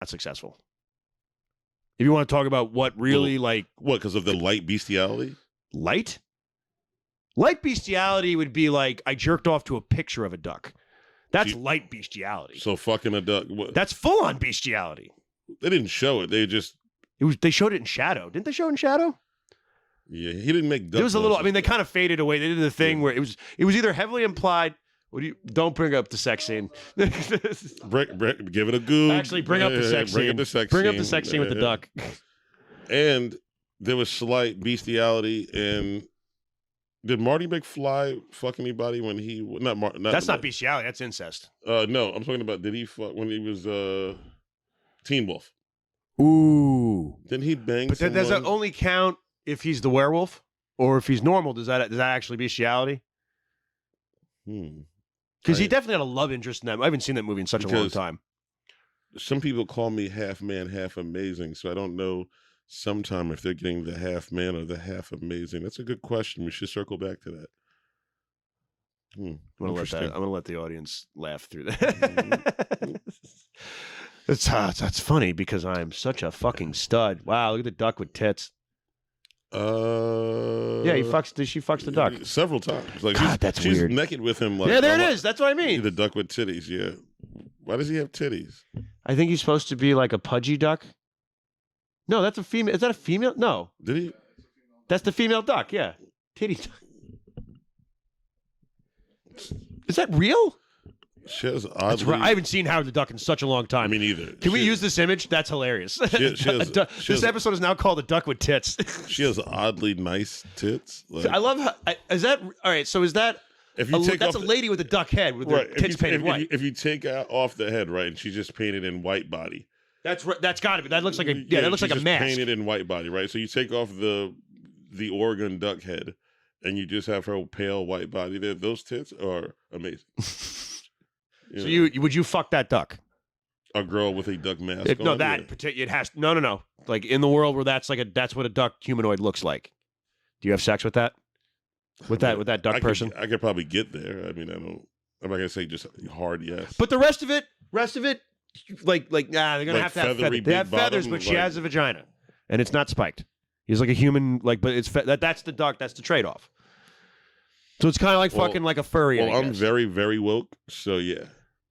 not successful. If you want to talk about what really What? Because of the light bestiality? Light bestiality would be like I jerked off to a picture of a duck. That's light bestiality. So fucking a duck. What? That's full on bestiality. They didn't show it. They showed it in shadow. Didn't they show it in shadow? Yeah, he didn't make duck. It was a little. I mean, they kind of faded away. They did the thing where it was either heavily implied. Don't bring up the sex scene. Give it a goog. Actually, bring up the sex scene. Bring up the sex scene with the duck. And there was slight bestiality. And did Marty McFly fuck anybody when he That's not bestiality. That's incest. No, I'm talking about did he fuck when he was Teen Wolf? Ooh. Didn't he bang? But does that only count if he's the werewolf, or if he's normal? Does that actually bestiality? Because he definitely had a love interest in that. I haven't seen that movie in such a long time. Some people call me half man, half amazing, so I don't know sometime if they're getting the half man or the half amazing. That's a good question. We should circle back to that. I'm gonna let the audience laugh through that. That's funny because I'm such a fucking stud. Wow, look at the duck with tits. Yeah, she fucks the duck several times. Like God, that's she's weird. naked with him. Like, yeah, there it is. That's what I mean. The duck with titties. Yeah. Why does he have titties? I think he's supposed to be like a pudgy duck. No, that's a female. Is that a female? No. Did he? That's the female duck. Yeah, titty duck. Is that real? She has oddly... I haven't seen Howard the Duck in such a long time. Me neither. Can we use this image? That's hilarious. This episode is now called "The Duck with Tits." She has oddly nice tits. Like, I love how. Is that all right? So is that? If you take that's a lady with a duck head with her tits painted white. If you take off the head, right, and she's just painted in white body. That's got to be. That looks like that looks like a mask. Painted in white body, right? So you take off the Oregon duck head, and you just have her pale white body. Those tits are amazing. Would you fuck that duck? A girl with a duck mask? It has no. Like in the world where that's what a duck humanoid looks like. Do you have sex with that? With that duck person? I could probably get there. I mean, I'm not gonna say just hard yes. But the rest of it, they're gonna have to have feathers. They have feathers, but she has a vagina, and it's not spiked. He's like a human, but it's that's the duck. That's the trade-off. So it's kind of like fucking like a furry. Well, I'm very, very woke, so yeah.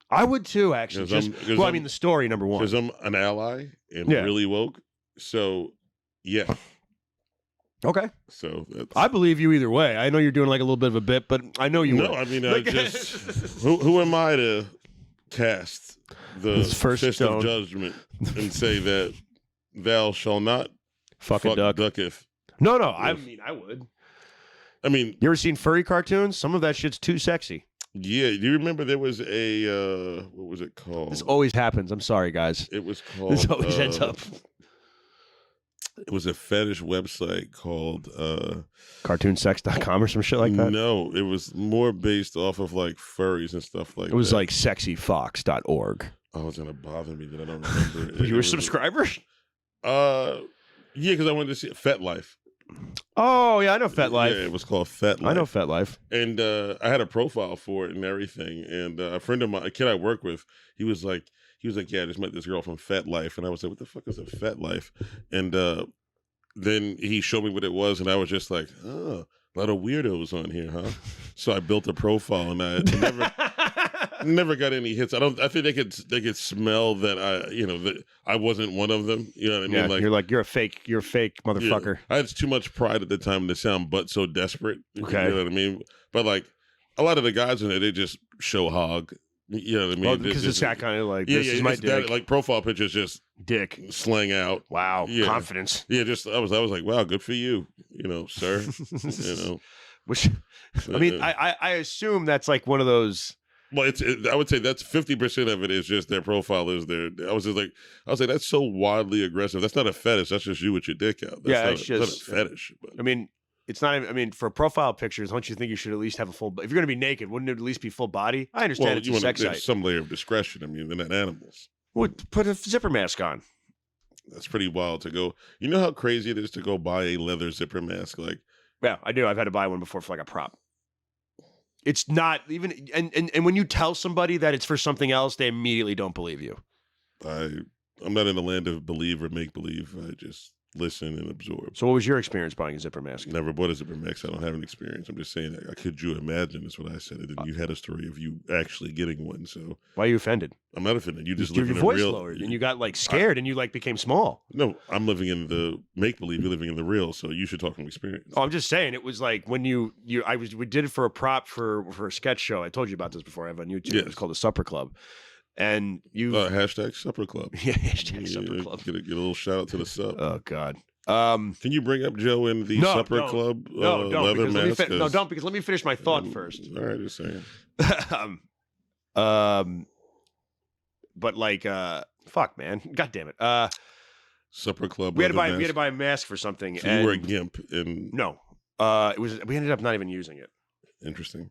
I would too, actually. I mean, the story, number one. Because I'm an ally and really woke, so yeah. Okay. So I believe you either way. I know you're doing like a little bit of a bit, but I know you. No, I mean, who am I to cast the fist of judgment and say that thou shall not fuck a duck? Ducketh. No. I mean, I would. I mean, you ever seen furry cartoons? Some of that shit's too sexy. Yeah, do you remember there was a what was it called? This always happens. I'm sorry, guys. It was called. This always ends up. It was a fetish website called cartoonsex.com or some shit like that. No, it was more based off of like furries and stuff like that. It was like sexyfox.org. Oh, it's gonna bother me that I don't remember. You were a subscriber? Yeah, because I wanted to see FetLife. Oh yeah, I know FetLife. Yeah, it was called FetLife. I know FetLife. And I had a profile for it and everything. And a friend of mine, a kid I work with, he was like, yeah, I just met this girl from FetLife. And I was like, what the fuck is a FetLife? And then he showed me what it was, and I was just like, oh, a lot of weirdos on here, huh? So I built a profile, and I never got any hits. I think they could smell that that I wasn't one of them. You know what I mean? Yeah, you're a fake motherfucker. Yeah, I had too much pride at the time to sound but so desperate. Okay. You know what I mean? But like a lot of the guys in there, they just show hog. You know what I mean? Well, because it's that kind of like, this is my dick. That, like profile pictures just dick slang out. Wow, confidence. Yeah, I was like, wow, good for you, sir. Which, I mean, I assume that's like one of those. Well, I would say that's 50% of it is just their profile is there. I was like, that's so wildly aggressive. That's not a fetish. That's just you with your dick out. That's not a fetish. But. I mean, it's not. I mean, for profile pictures, don't you think you should at least have a full? If you're going to be naked, wouldn't it at least be full body? I understand it's a sex site. Some layer of discretion. I mean, they're not animals. Well, put a zipper mask on. That's pretty wild to go. You know how crazy it is to go buy a leather zipper mask? Like, yeah, I do. I've had to buy one before for like a prop. It's not even, and when you tell somebody that it's for something else, they immediately don't believe you. I I'm not in the land of believe or make believe. I just listen and absorb. So what was your experience buying a zipper mask? Never bought a zipper mask. I don't have an experience. I'm just saying, could you imagine? That's what I said. And then you had a story of you actually getting one. So why are you offended? I'm not offended. You just your live in voice the real. lowered, and you got like scared, and you like became small. No, I'm living in the make believe. You're living in the real. So you should talk from experience. Oh, I'm just saying. It was like when we did it for a prop for a sketch show. I told you about this before. I have on YouTube. Yes. It's called the Supper Club. And you hashtag Supper Club. Yeah, hashtag Supper Club. Get a little shout out to the sub. Oh God. Can you bring up Joe in the Supper Club no, don't, leather mask? Don't, because let me finish my thought first. All right, just saying. But like, fuck, man, God damn it. Supper Club. We had to buy a mask for something. So you were a gimp, and no, we ended up not even using it. Interesting.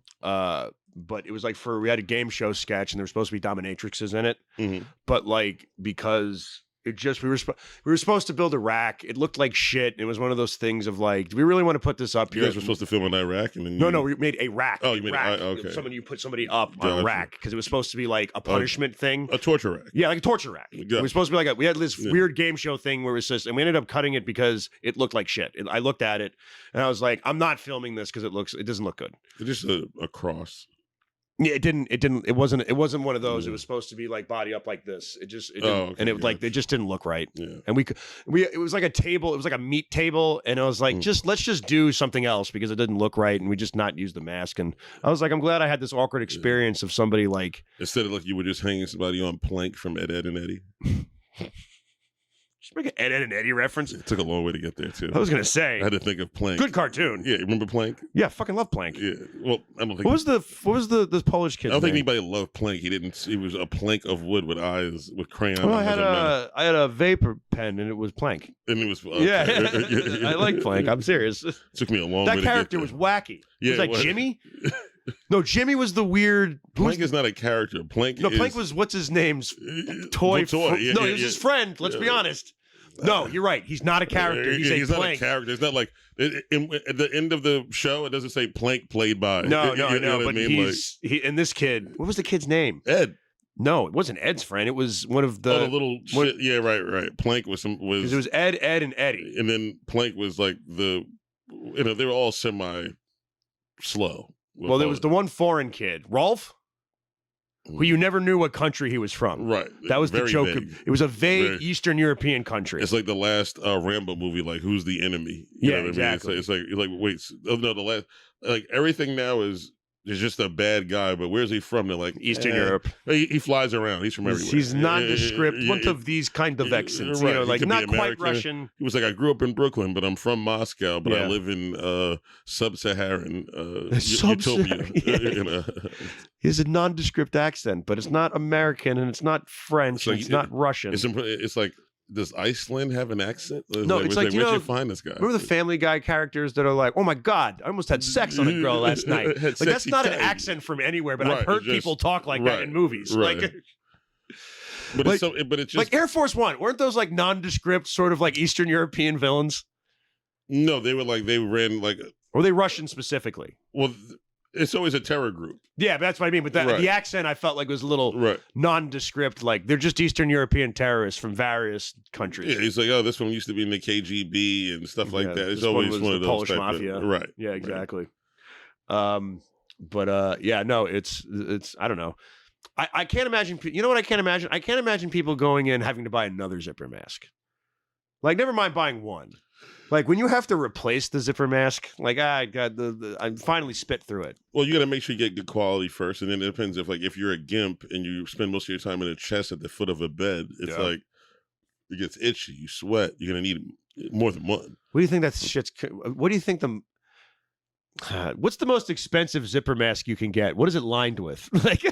But it was like we had a game show sketch, and there were supposed to be dominatrixes in it. Mm-hmm. But like, because it just we were supposed to build a rack. It looked like shit. It was one of those things of like, do we really want to put this up here? You guys were supposed to film in Iraq, and then no, we made a rack. Oh, you made rack. Okay. You put somebody up on a rack because it was supposed to be like a punishment thing, a torture rack. Yeah, like a torture rack. It was supposed to be like we had this weird game show thing where it was just, and we ended up cutting it because it looked like shit. I looked at it and I was like, I'm not filming this because it doesn't look good. It's just a cross. Yeah, it wasn't one of those. It was supposed to be like body up like this. It didn't, and it just didn't look right. Yeah. And it was like a table, it was like a meat table, and I was like, let's just do something else because it didn't look right, and we just not use the mask. And I was like, I'm glad I had this awkward experience of somebody like instead of like you were just hanging somebody on Plank from Ed, Edd and Eddy. Just make an Ed, Edd and Eddy reference. It took a long way to get there too. I was gonna say I had to think of Plank. Good cartoon. Yeah, remember Plank? Yeah, fucking love Plank. Yeah. Well, I don't think. What was the Polish kid? I don't think anybody loved Plank. He was a plank of wood with eyes with crayon. Well, I had a vapor pen and it was Plank. And it was I like Plank. I'm serious. It took me a long. That way character to was wacky. Yeah, was that Jimmy? No, Jimmy was the weird. Plank is not a character. Plank was what's his name's toy. Yeah, he was his friend. Let's be honest. No, you're right. He's not a character. He's not a character. It's not like at the end of the show. It doesn't say Plank played by. No. But and this kid. What was the kid's name? Ed. No, it wasn't Ed's friend. It was one of the little shit. Yeah, right. Plank was because it was Ed, and Eddie, and then Plank was like they were all semi slow. Well, there was the one foreign kid, Rolf, who you never knew what country he was from. Right. That was the joke. Vague. It was a vague Eastern European country. It's like the last Rambo movie, like who's the enemy? You know what exactly. I mean? It's like wait, no, the last everything now is just a bad guy, but where's he from? They're like Eastern Europe. He flies around. He's from everywhere. He's nondescript. One of these kind of accents. Right. Like not quite Russian. He was like, I grew up in Brooklyn, but I'm from Moscow, but I live in sub-Saharan utopia. He has a nondescript accent, but it's not American and it's not French. It's not Russian. It's like, does Iceland have an accent? No, it's like, where'd you find this guy? Remember the Family Guy characters that are like, oh my God, I almost had sex on a girl last night. Like that's not an accent from anywhere, but I've heard people talk like that in movies. Right. Like, but it's just like Air Force One. Weren't those like nondescript, sort of like Eastern European villains? No, they ran like. Or were they Russian specifically? Well, it's always a terror group. Yeah, but that's what I mean. But the accent I felt like was a little nondescript. Like they're just Eastern European terrorists from various countries. Yeah, he's like, oh, this one used to be in the KGB and stuff like that. It's always one of those Polish mafia. Right. Yeah, exactly. No, it's I don't know. I can't imagine. You know what I can't imagine? I can't imagine people going in having to buy another zipper mask. Like, never mind buying one. Like when you have to replace the zipper mask, like I finally spit through it. Well, you got to make sure you get good quality first, and then it depends if you're a gimp and you spend most of your time in a chest at the foot of a bed, it's like it gets itchy, you sweat, you're gonna need more than one. What do you think that shit's? What do you think what's the most expensive zipper mask you can get? What is it lined with? Like,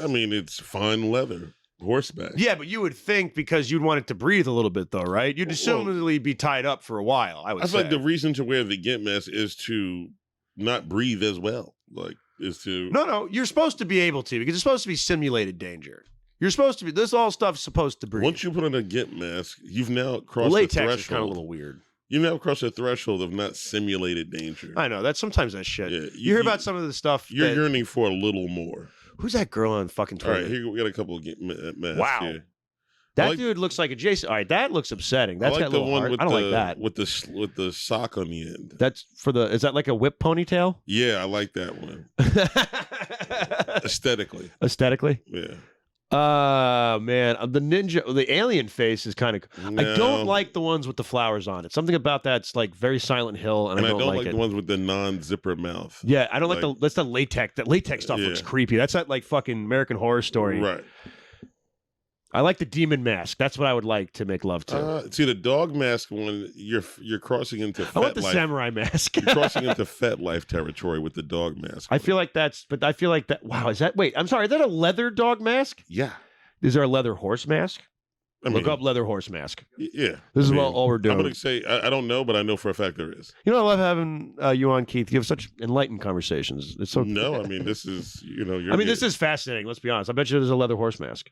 I mean, it's fine leather. Horseback. Yeah, but you would think because you'd want it to breathe a little bit, though, right? You'd assumedly be tied up for a while. I feel like the reason to wear the gimp mask is to not breathe as well. Like, is to no. You're supposed to be able to because it's supposed to be simulated danger. You're supposed to be. This all stuff's supposed to breathe. Once you put on a gimp mask, you've now crossed latex the threshold. Is kind of a little weird. You now cross the threshold of not simulated danger. I know sometimes that shit. Yeah, you hear about some of the stuff. You're yearning for a little more. Who's that girl on fucking Twitter? All right, here we got a couple of masks. Wow. Here. That dude looks like a Jason. All right, that looks upsetting. That's got a little heart. I don't like that. With the sock on the end. That's for the. Is that like a whip ponytail? Yeah, I like that one. Aesthetically. Yeah. Man, the alien face is kind of. No. I don't like the ones with the flowers on it. Something about that's like very Silent Hill, and I don't like the ones with the non-zipper mouth. Yeah, I don't like that's the latex. That latex stuff looks creepy. That's that like fucking American Horror Story. Right. I like the demon mask. That's what I would like to make love to. See, the dog mask one, you're crossing into I want the samurai mask. You're crossing into Fat Life territory with the dog mask. I feel like that. Wow, is that? Wait, I'm sorry. Is that a leather dog mask? Yeah. Is there a leather horse mask? Look up leather horse mask. Yeah. This is all we're doing. I'm going to say, I don't know, but I know for a fact there is. You know, I love having you on, Keith. You have such enlightened conversations. It's so. No, I mean, this is, this is fascinating. Let's be honest. I bet you there's a leather horse mask.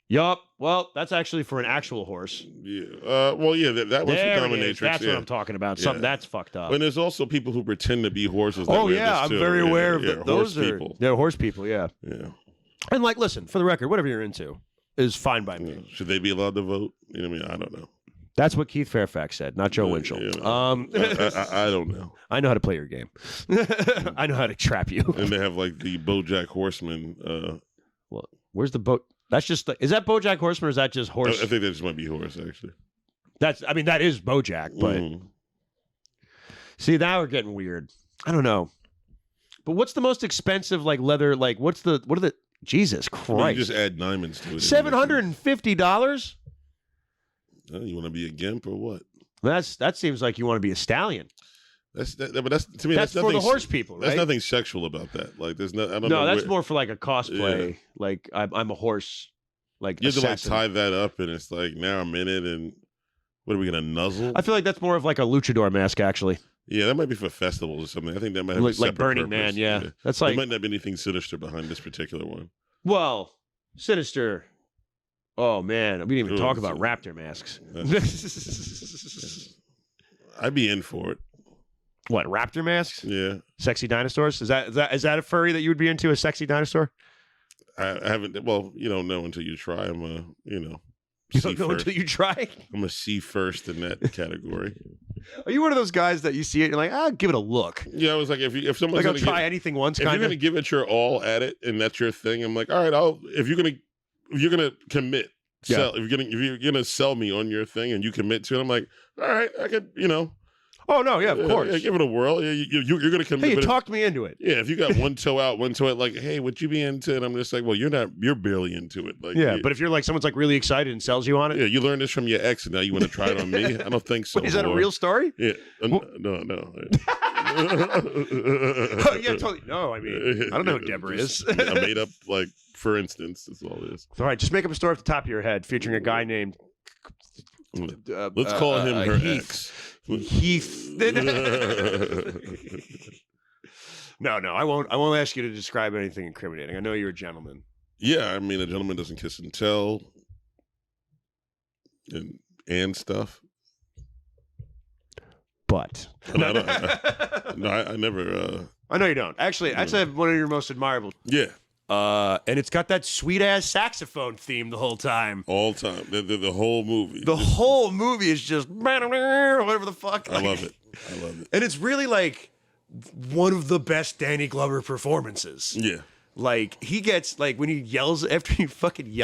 Yup. Well, that's actually for an actual horse. Yeah. That was the dominatrix. That's what I'm talking about. Something that's fucked up. And there's also people who pretend to be horses. Oh yeah, I'm very aware of those people. They're horse people. Yeah. Yeah. And like, listen, for the record, whatever you're into is fine by me. Should they be allowed to vote? You know what I mean? I don't know. That's what Keith Fairfax said, not Joe Winchell. I don't know. I know how to play your game. I know how to trap you. And they have like the BoJack Horseman. Well, where's the boat? That's just is that BoJack Horseman or is that just horse? I think that just might be horse actually. That is BoJack, but see, now we're getting weird. I don't know. But what's the most expensive like leather? Like what are the Jesus Christ? You just add diamonds to it. $750. You want to be a gimp or what? That seems like you want to be a stallion. But that's to me. That's for the horse people, right? There's nothing sexual about that. Like there's no. I don't know. No, that's more for like a cosplay. Yeah. Like I'm a horse. Like you have to like tie that up, and it's like now I'm in it, and what are we gonna nuzzle? I feel like that's more of like a luchador mask, actually. Yeah, that might be for festivals or something. I think that might have like Burning purpose. Man. Yeah, that's like there might not be anything sinister behind this particular one. Well, sinister. Oh man, we didn't even talk about raptor masks. I'd be in for it. What, raptor masks? Yeah. Sexy dinosaurs? Is that a furry that you would be into, a sexy dinosaur? I haven't. Well, you don't know until you try. I'm You don't know until you try? I'm a C first in that category. Are you one of those guys that you see it and you're like, I'll give it a look? Yeah, I was like, if someone's like, I'll try anything once. If you're gonna give it your all at it and that's your thing, I'm like, all right, if you're gonna commit, sell. If you're gonna sell me on your thing and you commit to it, I'm like, all right, I could, Oh no, yeah, of course. Give it a whirl. You're gonna commit. Hey, you talked me into it. Yeah, if you got one toe out, one toe out, like, hey, would you be into it? I'm just like, well, you're barely into it. Like, yeah, but if you're like someone's like really excited and sells you on it, yeah, you learned this from your ex, and now you want to try it on me. I don't think so. Wait, is that a real story? Yeah, no. Oh, yeah, totally. No, I mean, I don't know who Deborah is. I made up, like, for instance, that's all it is. All right, just make up a story off the top of your head featuring a guy named. Let's call him her Heath. ex. Heath. No, I won't ask you to describe anything incriminating. I know you're a gentleman. Yeah, I mean, a gentleman doesn't kiss and tell and stuff. But I never. I know you don't. Actually, I have one of your most admirable. Yeah. And it's got that sweet ass saxophone theme the whole time. All time. The whole movie. The whole movie is just whatever the fuck. I love it. And it's really like one of the best Danny Glover performances. Yeah. Like he gets like when he yells after he fucking yells.